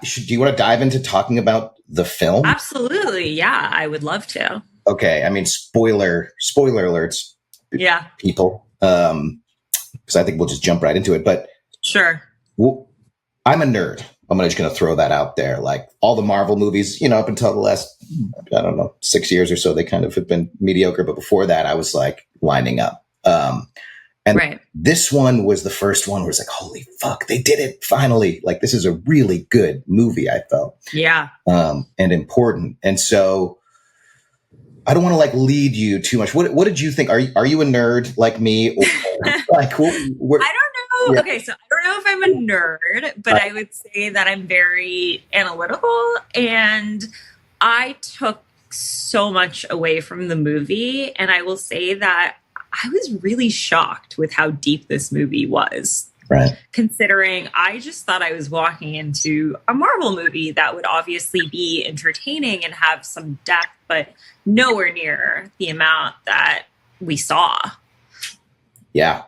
do you want to dive into talking about the film? Absolutely. Yeah, I would love to. Okay. I mean, spoiler alerts. Yeah. People. Because I think we'll just jump right into it. But sure. Well, I'm a nerd. I'm just going to throw that out there. Like all the Marvel movies, up until the last, I don't know, 6 years or so, they kind of have been mediocre. But before that, I was like lining up. And right. This one was the first one where it's like, holy fuck, they did it finally. Like this is a really good movie, I felt. Yeah. And important. And so I don't want to like lead you too much. What did you think? Are you a nerd like me? Or, like, I don't know. Yeah. Okay, so I don't know if I'm a nerd, but I would say that I'm very analytical, and I took so much away from the movie. And I will say that I was really shocked with how deep this movie was. Right. Considering I just thought I was walking into a Marvel movie that would obviously be entertaining and have some depth, but nowhere near the amount that we saw. Yeah.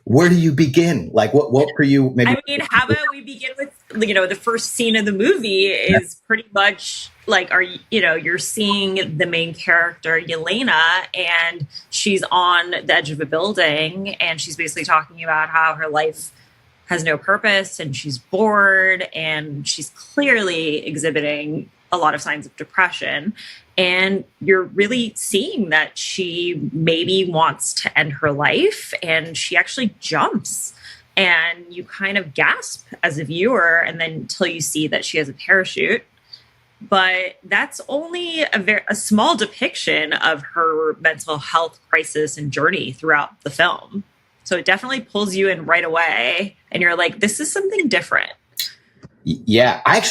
Where do you begin? Like what for you? Maybe. I mean, how about we begin with, the first scene of the movie is pretty much like, you're seeing the main character, Yelena, and she's on the edge of a building, and she's basically talking about how her life has no purpose and she's bored, and she's clearly exhibiting a lot of signs of depression. And you're really seeing that she maybe wants to end her life, and she actually jumps, and you kind of gasp as a viewer, and then until you see that she has a parachute. But that's only a small depiction of her mental health crisis and journey throughout the film. So it definitely pulls you in right away, and you're like, this is something different. Yeah, I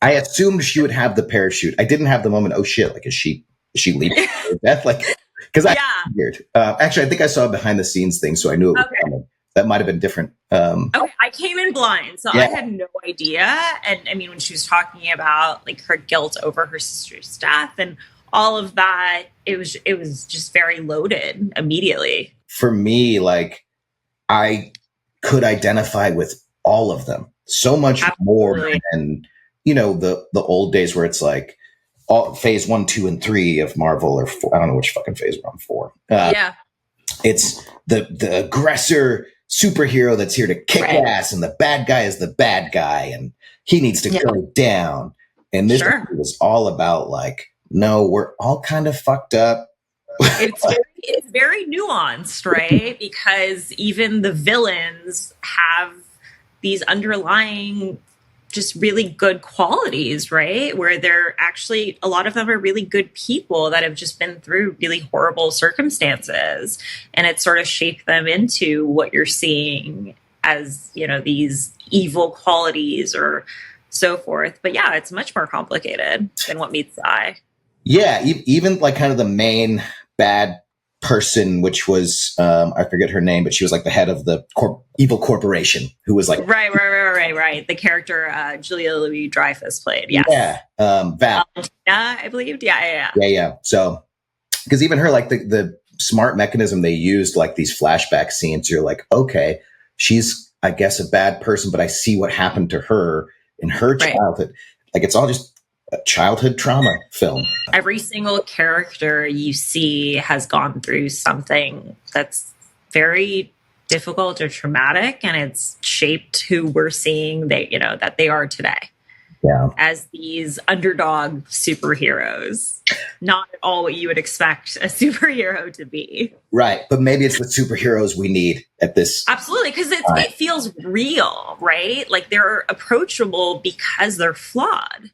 assumed she would have the parachute. I didn't have the moment. Oh shit! Like, is she leaping to death? Like, because weird. Actually, I think I saw a behind the scenes thing, so I knew it was coming. That might have been different. Okay, I came in blind, so I had no idea. And I mean, when she was talking about like her guilt over her sister's death and all of that, it was just very loaded immediately. For me, like, I could identify with all of them. So much more than, the old days where it's like all phase 1, 2, and 3 of Marvel, or 4, I don't know which fucking phase we're on, 4. It's the aggressor superhero that's here to kick ass, and the bad guy is the bad guy, and he needs to go down. And this was all about like, no, we're all kind of fucked up. It's very nuanced, right? Because even the villains have these underlying just really good qualities, right? Where they're actually, a lot of them are really good people that have just been through really horrible circumstances. And it sort of shaped them into what you're seeing as, these evil qualities or so forth. But yeah, it's much more complicated than what meets the eye. Yeah, even like kind of the main bad person, which was I forget her name, but she was like the head of the evil corporation, who was like right. The character Julia Louis-Dreyfus played. Yes. Yeah. Val. I believed. Yeah. So, because even her, like the smart mechanism they used, like these flashback scenes, you're like, okay, she's, I guess, a bad person, but I see what happened to her in her childhood. Like, it's all just a childhood trauma film. Every single character you see has gone through something that's very difficult or traumatic, and it's shaped who we're seeing that they are today. Yeah. As these underdog superheroes. Not at all what you would expect a superhero to be. Right. But maybe it's the superheroes we need at this. Absolutely. Because it feels real, right? Like they're approachable because they're flawed.